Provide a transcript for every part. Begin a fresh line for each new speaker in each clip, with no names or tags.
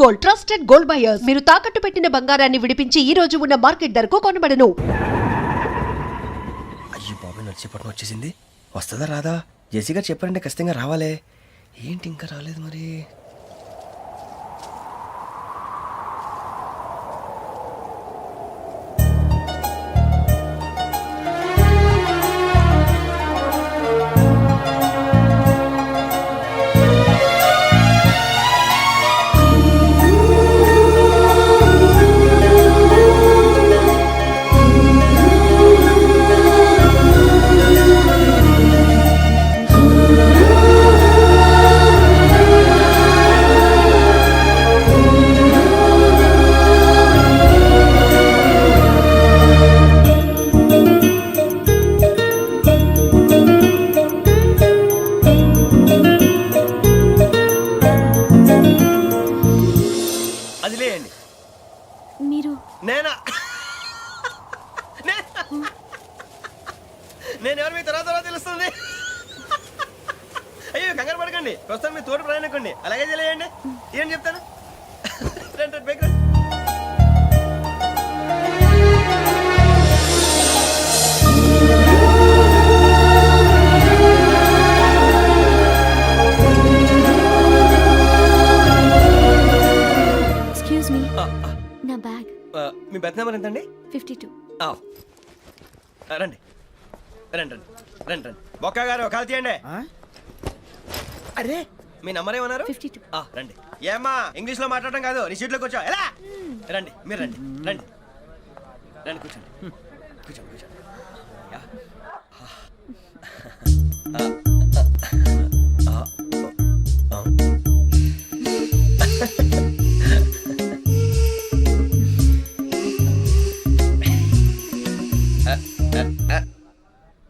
Gold, trusted gold buyers. మీరు తాకట్టు పెట్టిన బంగారాన్ని విడిపించి ఈ రోజు ఉన్న మార్కెట్ ధరకు కొనబడను.
అయ్యో బాబాయ్, నడిచేపట్నం వచ్చేసింది. వస్తుందా రాదా? జేసీ గారు చెప్పారంటే ఖచ్చితంగా రావాలే. ఏంటి ఇంకా రాలేదు మరి? అది లేయండి.
మీరు
నేనా? నేను ఎవరు మీ తర్వాత తెలుస్తుంది. అయ్యో కంగారు పడకండి, ప్రస్తుతం మీ తోటి ప్రయాణకండి. అలాగే తెలియండి. ఏం చెప్తాను. రండి రండి, బైక్ రండి.
ఎక్స్క్యూజ్ మీ, నా బ్యాగ్.
మీ బెత్ నెంబర్ ఎంతండి?
52.
రండి రండి రండి రండి రండి. బొక్క గారు కాల్ తీయండి. అరే మీ నంబర్ ఏమన్నారు?
52.
రండి. ఏమ్మా ఇంగ్లీష్ లో మాట్లాడడం కాదు, నీ సీట్లో కూర్చో. ఎలా రండి, మీరు రండి రండి రండి, కూర్చోండి కూర్చోండి కూర్చోండి. యా.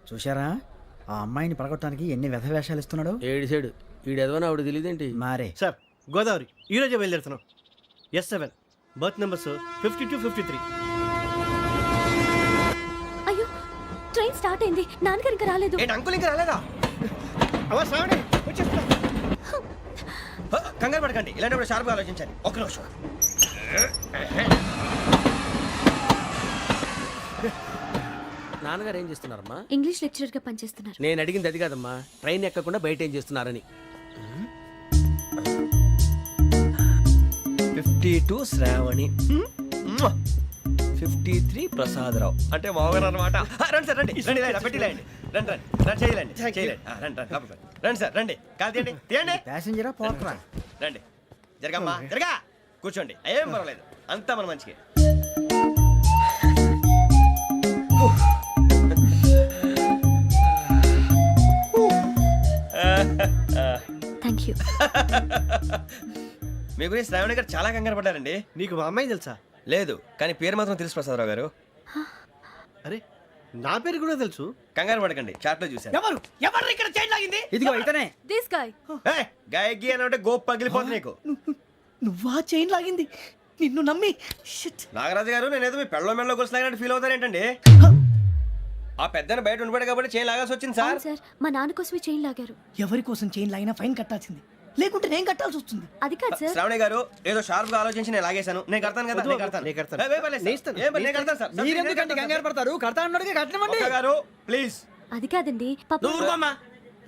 చూశారా ఆ అమ్మాయిని పడగొట్టడానికి ఎన్ని వ్యధ వేషాలు ఇస్తున్నాడు.
ఏడు సైడు ఈడెదవని ఆవిడ తెలియదేంటి?
మారే
సార్ గోదావరి ఈరోజే బయలుదేరుతున్నాం. S7 berth numbers 52, 53.
అయ్యో, ట్రైన్ స్టార్ట్ అయింది. నాన్నగారు ఇంకా రాలేదు.
ఏంటి అంకుల్ ఇంకా రాలేదా? కంగారు పడకండి, ఇలాంటప్పుడు షార్ప్గా ఆలోచించండి. ఒక్క నిమిషం.
నాన్నగారు ఏం చేస్తున్నారమ్మా?
ఇంగ్లీష్ లెక్చరర్ గా పనిచేస్తున్నారు.
నేను అడిగింది అది కాదమ్మా, ట్రైన్ ఎక్కకుండా బయట ఏం చేస్తున్నారని.
52 శ్రావణి, 53 ప్రసాదరావు అంటే మామగారు అనమాట. రండి సార్ రండి రండి, ఇలా పెట్టి లేండి. రండి రండి రండి, చేయలేండి చేయలేండి. రండి రండి లోపలికి రండి సార్, రండి కాదు తీయండి తీయండి.
ప్యాసింజరా పోట్రా.
రండి జరగమ్మా జరగా, కూర్చోండి. ఏం పర్వాలేదు, అంతా మన మంచిగా.
Thank you.
మీ గురించి శ్రావణి గారు చాలా కంగారు పడ్డారండి.
నీకు మా అమ్మాయి తెలుసా?
లేదు, కానీ పేరు మాత్రం తెలుసు ప్రసాదరావు గారు.
అరే నా పేరు కూడా తెలుసు.
కంగారు పడకండి, చాట్లో చూశాను.
ఎవరు ఎవరు ఇక్కడ చైన్ లాగింది?
ఇదిగో ఇతనే.
This guy.
గాయకి అని అంటే గోప్ పగిలిపోతుంది నీకు.
నువ్వా చైన్ లాగింది? నిన్ను నమ్మి. షిట్.
నాగరాజు గారు, నేనేదో మీ పెళ్ళ మెళ్ళలో గురిసిలాగినట్టు ఫీల్ అవుతారేంటండి? ఆ పెద్దని బయట ఉండిపోయాడు కాబట్టి చైన్ లాగాల్సి వచ్చింది సార్.
సార్, మా నాన్న కోసమే చైన్ లాగారు.
ఎవరి కోసం చైన్ లాగినా ఫైన్ కట్టాల్సింది, లేకుంటే నేను కట్టాల్సి వస్తుంది.
అది కాదు సార్.
శ్రావణి గారు, ఏదో షార్ప్ గా ఆలోచించి నేను లాగేశాను. నేను కడతాను కదా, నేను కడతాను.
నేను కడతాను.
ఏ, పర్లేదు సార్. ఏ, నేను కడతాను సార్.
మీరెందుకంటే కంగారు పడతారు? కడతా అన్నాడుగా కట్టమండి.
ఒక్క గారు ప్లీజ్.
అది కాదండి, పాపం.
నువ్వు ఊరుకోమ్మా.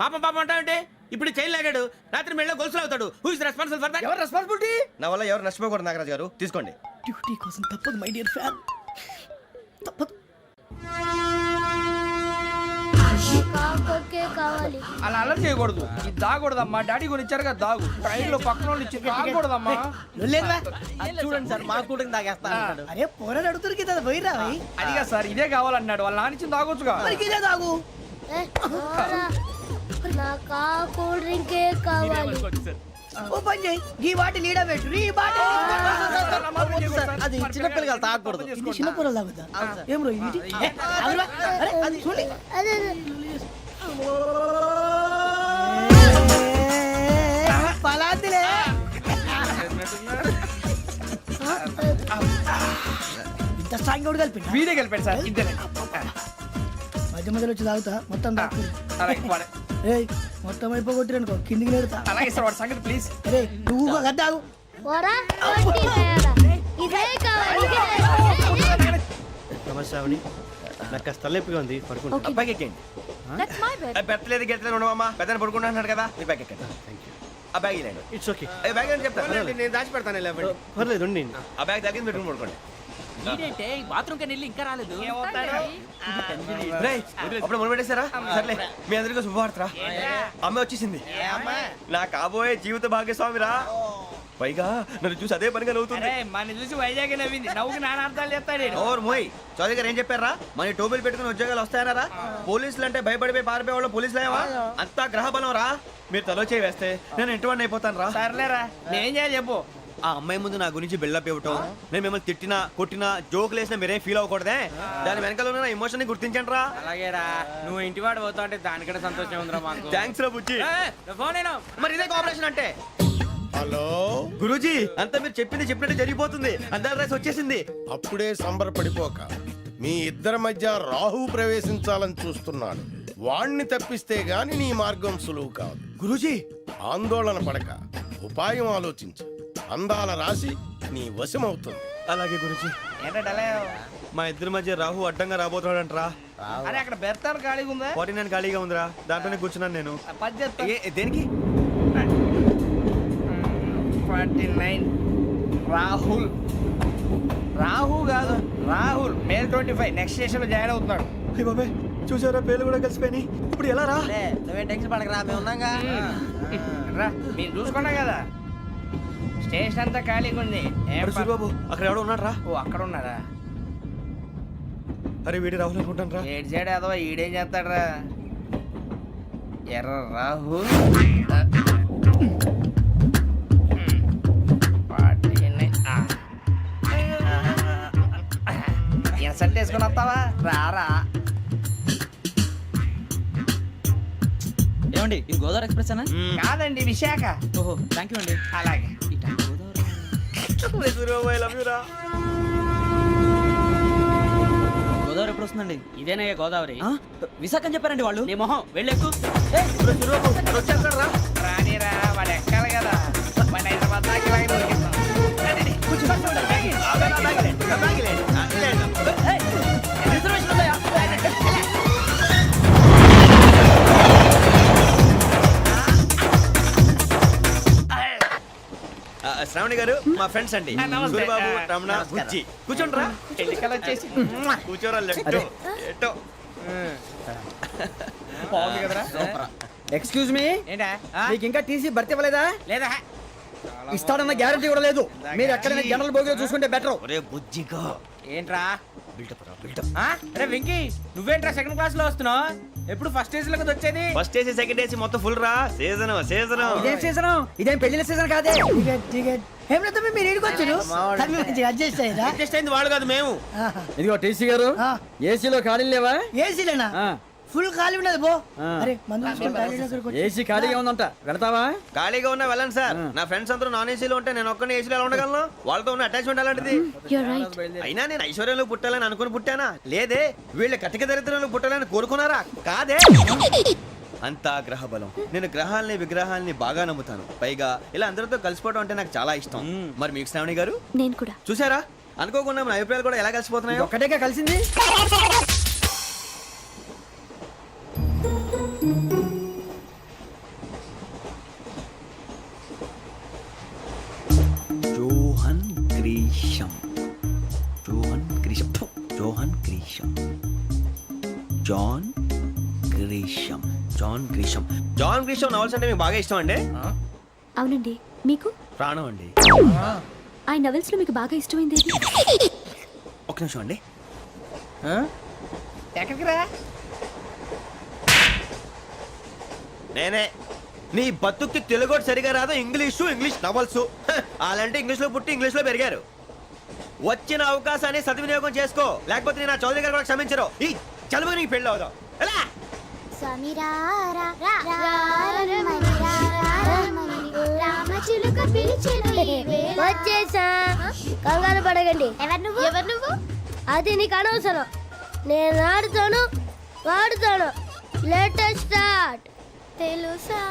పాపం పాపం అంటావంటే? ఇప్పుడు చైన్ లాగాడు, రాత్రి మెళ్ళ గొలుసులు అవుతాడు. Who is responsible for that?
ఎవరు రెస్పాన్సిబిలిటీ?
నా వల్ల ఎవరు నష్టపోకూడదు నాగరాజు గారు, తీసుకోండి.
డ్యూటీ కోసం తప్పదు మై డియర్ ఫ్యాన్, తప్పదు.
అలా అలర్ చేయకూడదు. ఇది దాగకూడదమ్మా. డాడీ కొని ఇచ్చారు కదా దాగు. ట్రైన్ లో పక్కన వాళ్ళు ఇచ్చి దాగకూడదమ్మా.
చూడండి సార్, మా కూడా తాగేస్తా.
అరే పోరాడు అడుగుతారు కదా, పోయిరా
అదిగా సార్, ఇదే కావాలన్నాడు. వాళ్ళ నాన్న ఇచ్చింది తాగొచ్చుగా.
ఇదే తాగు.
కూల్ డ్రింకే కావాలి.
ఓ పని చేయి, ఈ బాటిల్ ఈడ పెట్టు. ఈ బాటిల్
అది చిన్నపిల్లలు తాగకూడదు.
ఇది చిన్న పొరలు తాగుతా. ఏం రో ఇది? అరే అది చూడండి.
అదే
పలాతిలే. ఇంత స్ట్రాంగ్ కూడా కలిపి
వీడే గెలిపాడు సార్, ఇద్దరే.
మధ్య మధ్యలో వచ్చి తాగుతా, మొత్తం తాగు.
అలాగే వాడు-
ఏయ్ మొత్తం అయిపోగొట్టిరనుకో కిందికి నేడుతా.
అలాగే సార్, వాడి సంగతి ప్లీజ్.
అరే నువ్వు గద్దాగు.
పోరా కొట్టి తయారా ఇదే కావాలి
నమస్తే ఆవిడ నాకు కాస్త తలెప్పిగా ఉంది పడుకుంటా
Okay.
అబ్బాయికి ఎక్కండి
దట్స్ మై బెడ్
పెట్టలేదు గెట్టలేదు ఉండవమ్మా పెద్దని పడుకుంటున్నాడు కదా మీ బ్యాగ్ ఎక్కండి థ్యాంక్ యూ ఆ బ్యాగ్ ఇలాండి ఇట్స్ ఓకే బ్యాగ్ అని చెప్తాను
నేను దాచి పెడతాను లేవండి.
పర్లేదు ఉండి ఆ బ్యాగ్ తగ్గింది పెట్టుకుని పడుకోండి
బాత్రూమ్ కి వెళ్ళి ఇంకా రాలేదు
రేయ్, అప్పుడు మొదలు పెట్టేశారా సర్లే మీ అందరికీ శుభవార్తరా అమ్మ వచ్చేసింది నా కాబోయే జీవిత భాగ్యస్వామిరా పైగా నన్ను చూసి అదే పనిగా నవ్వుతుంది
మన చూసి వైజాగ్ నవ్వింది నవ్వుకి నాన్న అర్థాలు చెప్తాడు
ఓర్ మోయ్ చౌదరి గారు ఏం చెప్పారా మన టోబీలు పెట్టుకుని ఉద్యోగాలు వస్తాయనరా పోలీసులు అంటే భయపడిపోయి పారిపోయే వాళ్ళు పోలీసులు ఏవా అంతా గ్రహ బలం రా మీరు తలో చేయి వేస్తే నేను ఇంటివాడిని అయిపోతాను రా
సర్లేరా నేనేం చేయాలి చెప్పు
ఆ అమ్మాయి ముందు నా గురించి బిల్డప్ ఇవ్వటం నేను మిమ్మల్ని తిట్టినా కొట్టినా జోకులు వేసినా మీరేం ఫీల్ అవ్వకూడదే దాని వెనకాల ఉన్న ఎమోషన్ ని గుర్తించండి రా
అలాగేరా నువ్వు ఇంటివాడు పోతా అంటే దానికంటే సంతోషం ఉందిరా మాకు.
థ్యాంక్స్ రా బుజ్జి
ఫోన్ అయినా
మరి ఇదే కోఆపరేషన్ అంటే
హలో
గురూజీ అంతా మీరు చెప్పింది చెప్పినట్టు జరిగిపోతుంది అందరి రైస్ వచ్చేసింది
అప్పుడే సంబరపడిపోక మీ ఇద్దరి మధ్య రాహు ప్రవేశించాలని చూస్తున్నాడు వాణ్ణి తప్పిస్తే గాని నీ మార్గం సులువు కాదు
గురూజీ
ఆందోళన పడక ఉపాయం ఆలోచించు అందాల రాశి నీ వశమవుతుంది
అలాగే గురూజీ
ఏంటంటే
మా ఇద్దరి మధ్య రాహు అడ్డంగా రాబోతున్నాడంట్రా
అరే అక్కడ బెర్తాను ఖాళీగా ఉందా
49 ఖాళీగా ఉందిరా దాంట్లోనే కూర్చున్నాను నేను
పది చెప్తా
దేనికి
49 రాహుల్ రాహు కాదు రాహుల్ మే 25 నెక్స్ట్ స్టేషన్ లో జాయిన్ అవుతున్నాడు
అయ్య బాబాయ్ చూసారా పేర్లు కూడా కలిసిపోయినాయి ఇప్పుడు ఎలా రా
నువ్వేం టెన్షన్ పడకరా మేము ఉన్నాగా
రా మీరు చూసుకున్నా కదా స్టేషన్ అంతా ఖాళీగా ఉంది ఏం
అరే సూరిబాబు అక్కడ ఎవడో ఉన్నాడు రా
ఓ అక్కడ ఉన్నారా
అరే వీడి రాహుల్ అనుకుంటాను రా
ఏడు సైడ్ ఏదో ఈడేం చేస్తాడరా ఎర్ర రాహు ఇన్సల్ట్ వేసుకుని వస్తావా రారా
ఏమండి ఇది గోదావరి ఎక్స్ప్రెస్ అనా
కాదండి విశాఖ
ఓహో థ్యాంక్ యూ అండి
అలాగే
సూరిబాబు ఐ లవ్ యు రా
గోదావరి ఎప్పుడు వస్తుందండి
ఇదేనయ్య గోదావరి
విశాఖ అని చెప్పారండి వాళ్ళు
నీ మొహం వెళ్ళెక్కు
వచ్చేస్తాడు రా
రానిరా వాడు ఎక్కాలి కదా వాడిని హైదరాబాద్ దాకా ఇలాగే దొరికిస్తాం. రండి,
రిజర్వేషన్ ఉందా
శ్రావణి గారు మా ఫ్రెండ్స్ అండి
నమస్తే.
సూరిబాబు రమణ బుజ్జి కూర్చోండి రా
ఎన్నికలు వచ్చేసి
కూర్చోరా లెట్టో ఎట్టో
బాగుంది కదరా
ఎక్స్క్యూజ్ మీ
ఏంటా
మీకు ఇంకా టీసీ భర్తీ ఇవ్వలేదా
లేదా
ఇస్తాడన్న గ్యారంటీ కూడా లేదు మీరు ఎక్కడైనా జనరల్ బోగిలో చూసుకుంటే బెటర్
ఒరే బుజ్జిగా
ఏంట్రా
బిల్డప్ రా బిల్డప్
అరే వెంకీ నువ్వేంట్రా సెకండ్ క్లాస్ లో వస్తున్నావు ఎప్పుడు ఫస్ట్ ఏజ్ లో కదా వచ్చేది
ఫస్ట్ ఏసీ సెకండ్ ఏసీ మొత్తం ఫుల్ రా సీజన్ సీజన్
ఇదేం సీజన్ ఇదేం పెళ్లిన సీజన్ కాదే
మీరు ఏడుకొచ్చారు అడ్జస్ట్ అయ్యారా
అడ్జస్ట్ అయింది వాళ్ళు కాదు మేము.
ఇదిగో టీసీ గారు ఏసీలో ఖాళీ లేవా
ఏసీలేనా ఫుల్ ఖాళీ ఉన్నది బో అరే
ఏసీ ఖాళీగా ఉందంట వెళతావా
ఖాళీగా ఉన్నా వెళ్ళండి సార్ నా ఫ్రెండ్స్ అందరూ నాన్ ఏసీలో ఉంటే నేను ఒక్కనే ఏసీలో ఎలా ఉండగలను వాళ్ళతో ఉన్న అటాచ్మెంట్ అలాంటిది
యూర్ రైట్
అయినా నేను ఐశ్వర్యంలో పుట్టాలని అనుకుని పుట్టానా లేదే వీళ్ళ కటిక దరిద్రంలో పుట్టాలని కోరుకున్నారా కాదే అంతా గ్రహ బలం నేను గ్రహాలని విగ్రహాలని బాగా నమ్ముతాను పైగా ఇలా అందరితో కలిసిపోవడం అంటే నాకు చాలా ఇష్టం మరి మీకు శ్రావణి గారు
నేను కూడా
చూసారా అనుకోకుండా మన అభిప్రాయాలు కూడా ఎలా కలిసిపోతున్నాయో
ఒక్కటేగా కలిసింది
జోహన్ గ్రీషం జోహన్ గ్రీషం ఫు, John Grisham John Grisham John Grisham John గ్రీషం నవల్స్ అంటే మీకు బాగా ఇష్టం అండి
అవునండి మీకు
ప్రాణం అండి
ఆ నవెల్స్ లో మీకు బాగా ఇష్టమైంది ఏది?
ఒక నిమిషం అండి
ఎక్కడికి రా
నేనే నీ బతుక్కి తెలుగు సరిగా రాదు ఇంగ్లీష్ నవల్స్ అలాంటి ఇంగ్లీష్లో పుట్టి ఇంగ్లీష్లో పెరిగారు వచ్చిన అవకాశాన్ని సద్వినియోగం చేసుకో లేకపోతే నేను నా చౌదరి గారు కూడా క్షమించరు ఈ చదువు నీకు పెళ్ళి అవుదాం ఎలా
వచ్చేసా కంగారు పడగండి ఎవరు నువ్వు అది నీకు అనవసరం నేను ఆడుతాను వాడుతాను లేటెస్ట్ స్టార్ట్ తెలుసా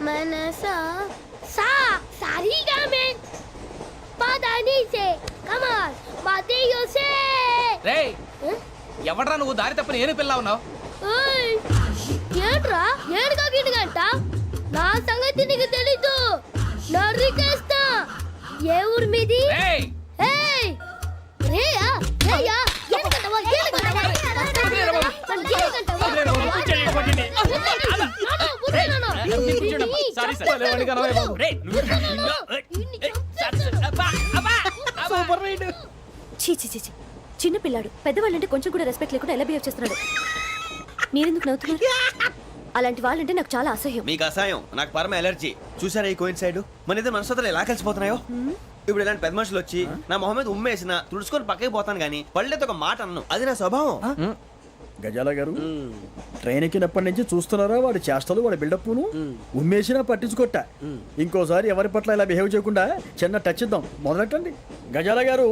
మనసా సా సారీగా మే సే కమాన్ మాదేయో సే
రేయ్ ఎవడ్రా నువ్వు దారి తప్పని ఏను పిల్ల ఉన్నావు?
ఓయ్ ఏంట్రా ఏడుగా గిడుగంట నా సంగతి నీకు తెలీదు నరికేస్తా ఏ ఊరు మీది
రేయ్
ఏయ్ రేయా రేయా ఏడుగంటవా ఏడుగంటవా
చీ చీ చీ చీ. చిన్న పిల్లాడు పెద్దవాళ్ళంటే కొంచెం కూడా రెస్పెక్ట్ లేకుండా ఎలా బిహేవ్ చేస్తున్నాడు. మీరెందుకు నవ్వుతున్నారు? అలాంటి వాళ్ళంటే నాకు చాలా అసహ్యం.
మీకు అసహాయం, నాకు పరమ ఎలర్జీ. చూసారా ఈ కోయిన్ సైడ్ మన ఇద్దరు మనసులో ఎలా కలిసిపోతున్నాయో. ఇప్పుడు ఇలాంటి పెద్ద మనుషులు వచ్చి నా మొహం మీద ఉమ్మేసిన తుడుచుకొని పక్కకి పోతాను కానీ పళ్ళేతో ఒక మాట అన్ను, అది నా స్వభావం.
గజాల గారు ట్రైన్ ఎక్కినప్పటి నుంచి చూస్తున్నారా వాడి చేష్టలు వాడి బిల్డప్ను ఉమ్మేసినా పట్టించుకోట. ఇంకోసారి ఎవరి పట్ల ఇలా బిహేవ్ చేయకుండా చిన్న టచ్ ఇద్దాం, మొదలెట్టండి. గజాల గారు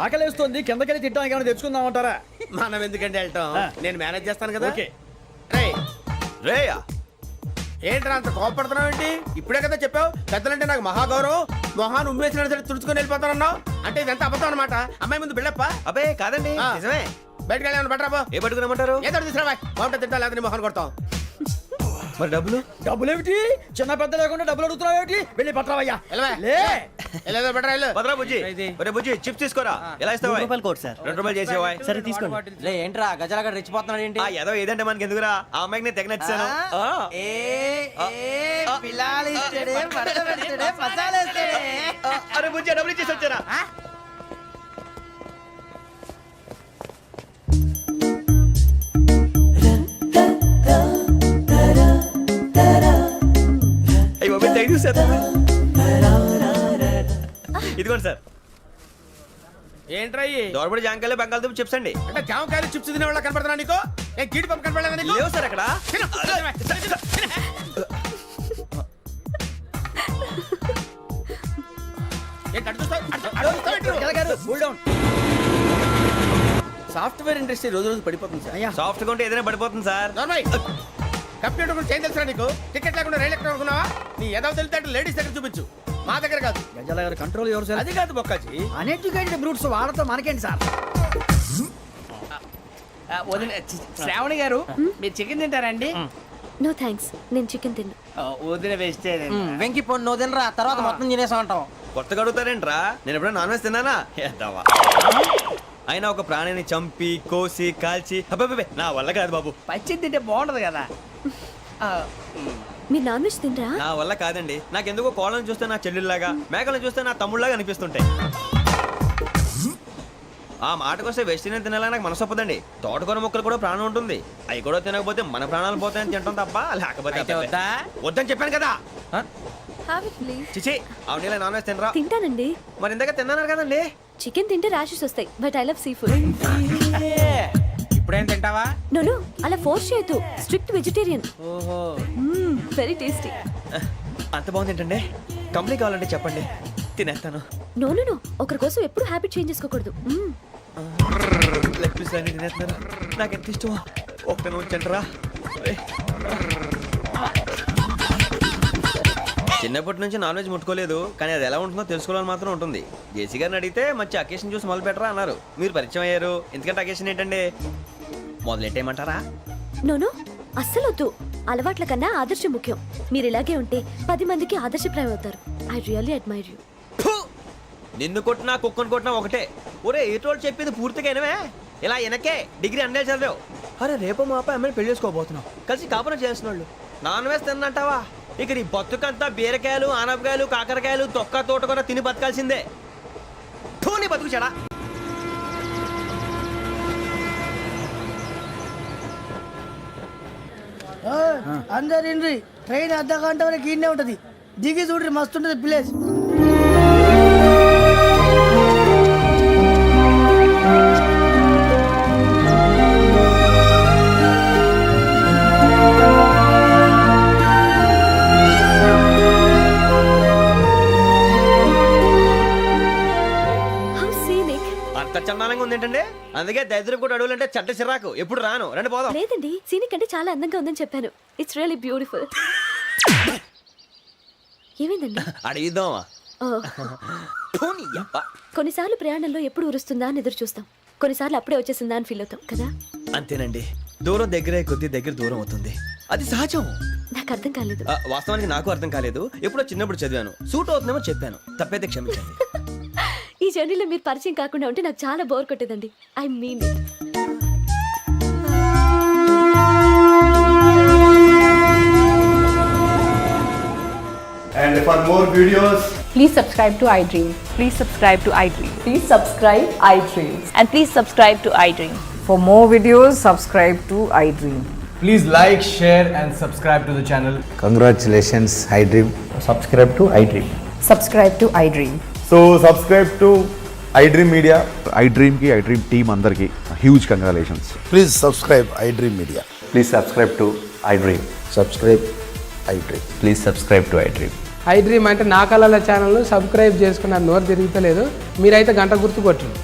ఆకలేస్తుంది, కిందకెళ్ళి తిట్టడానికి ఏమైనా తెచ్చుకుందామంటారా?
మనం ఎందుకంటే వెళ్ళటం, నేను మేనేజ్ చేస్తాను కదా.
ఓకే.
రేయ్,
రేయా
ఏంట్రా అంత కోపడుతున్నావు ఏంటి? ఇప్పుడే కదా చెప్పావు పెద్దలంటే నాకు మహాగౌరవం, మొహాన్ని ఉమ్మేసిన సరే తుడుచుకొని వెళ్ళిపోతానన్నావు. అంటే ఇదంతా అబద్ధం అనమాట. అమ్మాయి ముందు బిల్డప్ప.
అబే కాదండి, నిజమే.
బయటకు వెళ్ళామని బట్రాబో.
ఏ పట్టుకురమ్మంటారు?
ఏదో తీసుకురా బాగుంటుంది, తింటా లేదా మొహాన్ని కొడతాం.
మరి డబ్బులు?
డబ్బులేమిటి చిన్న పెద్ద లేకుండా డబ్బులు అడుగుతున్నావు ఏమిటి? వెళ్ళి పట్టరావయ్యా.
వెళ్ళవా?
లే
వెళ్ళేదో బట్రా వెళ్ళు.
భద్రా బుజ్జి, ఒరే బుజ్జి చిప్స్ తీసుకోరా. ఎలా ఇస్తావా?
Court sir.
2 రూపాయలు చేసేవా?
సరే తీసుకోండి. ఏంట్రా గజాల రెచ్చిపోతున్నాడు ఏంటి?
ఆ ఏదో ఏదంటే మనకి ఎందుకురా, ఆ అమ్మాయికి నేను తెగ నచ్చాను. అరే బుజ్జి డబ్బులు ఇచ్చేసి వచ్చారా? ఇదిగోండి సార్.
ఏంట్రా ఇయి?
దోరబడి జాంకాయలు బంగాళదుంప చిప్స్ అండి.
అంటే జామకాయలు చిప్స్ తినే వాళ్ళ కనపడుతున్నా నీకు? నేను జీడి పంపు కనపడలేదా నీకు?
లేవు సార్ అక్కడ.
తిను, తిను. ఏంటి అటు చూస్తావు? అటు చూస్తావు ఏంటి నువ్వు?
గజాల గారు కూల్ డౌన్.
సాఫ్ట్వేర్ ఇండస్ట్రీ రోజు రోజు పడిపోతుంది సార్.
అయ్యా
సాఫ్ట్ గా ఉంటే ఏదైనా పడిపోతుంది సార్.
నార్మల్ కంప్యూటర్ గురించి ఏం తెలుసా నీకు? టికెట్ లేకుండా రైలు ఎక్కడ అనుకున్నావా? నీ ఏదో తెలితే లేడీస్ దగ్గర చూపించు, మా దగ్గర కాదు.
గజాల గారు కంట్రోల్ ఎవరు సార్?
అది కాదు బొక్కాజీ.
అన్ఎడ్యుకేటెడ్ బ్రూట్స్ వాళ్ళతో మనకేంటి సార్?
శ్రావణి గారు మీరు చికెన్ తింటారండి?
నో థ్యాంక్స్, నేను చికెన్ తిన్నా.
వదిన వేస్తే
వెంకి పొన్ను నువ్వు తినరా, తర్వాత మొత్తం తినేసా ఉంటాం.
కొత్తగా అడుగుతారేంట్రా? నేను ఎప్పుడైనా నాన్ వెజ్ తిన్నానా? ఎద్దావా. అయినా ఒక ప్రాణిని చంపి కోసి కాల్చి అబ్బబ్బే నా వల్ల కాదు బాబు.
పచ్చి తింటే బాగుంటది కదా.
మీరు నాన్ వెజ్ తినరా?
నా వల్ల కాదండి. నాకెందుకో కోళ్ళని చూస్తే నా చెల్లెల్లాగా, మేకలను చూస్తే నా తమ్ముళ్ళలాగా అనిపిస్తుంటాయి. ఆ మాటకొస్తే వెస్టిరియన్ తినాలని నాకు మనసు ఒప్పదండి. తోటకూర మొక్కలు కూడా ప్రాణం ఉంటుంది, అవి కూడా తినకపోతే మన ప్రాణాలు పోతాయని తింటాం తప్ప లేకపోతే అబ్బబ్బే. వద్దని చెప్పాను కదా. చిచి అవునీ నాన్ వెజ్ తినరా?
తింటానండి.
మరి ఇందాక తిన్నాను కదండి.
చికెన్ తింటే ర్యాషెస్ వస్తాయి, but I love sea food.
ఇప్పుడేం తింటావా?
నో అలా ఫోర్స్ చేయొద్దు, స్ట్రిక్ట్ వెజిటేరియన్.
ఓహో,
వెరీ టేస్టీ.
అంత బాగుంది ఏంటండి? కంప్లీట్ కావాలంటే చెప్పండి, తినేస్తాను.
నో ఒకరి కోసం ఎప్పుడు హ్యాబిట్ చేంజ్ చేసుకోకూడదు.
లెగ్ పీస్ అన్ని తినేస్తున్నారు, నాకు ఎంత ఇష్టం. ఒక్క ఉంచండిరా. చిన్నప్పటి నుంచి నాన్ వెజ్ ముట్టుకోలేదు, కానీ అది ఎలా ఉంటుందో తెలుసుకోవాలని మాత్రం ఉంటుంది. జేసీ గారిని అడిగితే మంచి అకేషన్ చూసి మొదలు పెట్టరా అన్నారు. మీరు పరిచయం అయ్యారు, ఎందుకంటే అకేషన్ ఏంటండి? మొదలెట్టేయమంటారా?
నో అస్సలు వద్దు. అలవాట్ల కన్నా ఆదర్శం ముఖ్యం. మీరు ఇలాగే ఉంటే 10 మందికి ఆదర్శప్రాయం అవుతారు. I really admire you.
నిన్ను కొట్టినా కుక్కను కొట్టినా ఒకటే. ఒరే ఏటోళ్ళు చెప్పింది పూర్తిగా వినవే. ఇలా వెనకే డిగ్రీ అన్నే చదివావు. అరే రేపు మా అబ్బాయి అమ్మని పెళ్లి చేసుకోబోతున్నావు, కలిసి కాపురం చేసిన వాళ్ళు నాన్ వెజ్ తిన్నంటావా? ఇక నీ బతుకంతా బీరకాయలు ఆనపకాయలు కాకరకాయలు తొక్క తోట కూడా తిని బతకాల్సిందే. నీ బతుకు చెడా.
అందరు ఇండ్రి, ట్రైన్ అర్ధ గంట వరకు ఇన్నే ఉంటది. దిగి చూడ్రి, మస్తు ఉంటది ప్లేస్.
అంత చందానంగా ఉంది ఏంటంటే? అందుకే దరిద్రం కూడా అడవులంటే చెడ్డ చిరాకు. ఎప్పుడు రాను, రండి పోదాం.
లేదండి, సీనిక్ అంటే చాలా అందంగా ఉందని చెప్పాను. It's really beautiful. ఏమైందండి?
అడిగిద్దామా? పోనీ యబ్బా.
కొన్నిసార్లు ప్రయాణంలో ఎప్పుడు ఉరుస్తుందా అని ఎదురు చూస్తాం, కొన్నిసార్లు అప్పుడే వచ్చేసిందా అని ఫీల్ అవుతాం కదా.
అంతేనండి, దూరం దగ్గరే కొద్ది దగ్గర దూరం అవుతుంది, అది సహజం.
నాకు అర్థం కాలేదు.
వాస్తవానికి నాకు అర్థం కాలేదు, ఎప్పుడో చిన్నప్పుడు చదివాను, సూట్ అవుతుందేమో చెప్పాను, తప్పైతే క్షమించండి.
ఈ జర్నీలో మీరు పరిచయం కాకుండా ఉంటే నాకు చాలా బోర్ కొట్టేదండి. I mean it.
And for more videos,
Please subscribe to iDream. Please subscribe to iDream. Please subscribe iDream. And please subscribe to iDream. For more videos, subscribe to iDream.
please like, share, and subscribe to the channel.
Congratulations, iDream. Subscribe to iDream.
Subscribe to iDream.
So, subscribe to iDream Media.
iDream ki iDream team andarki huge congratulations.
Please subscribe iDream media.
Please subscribe to iDream. Subscribe iDream. Please subscribe to iDream.
iDream అంటే నా కళల channel subscribe చేసుకున్న నోరు తిరుగుతలేదు, మీరైతే గంట గుర్తు కొట్టండి.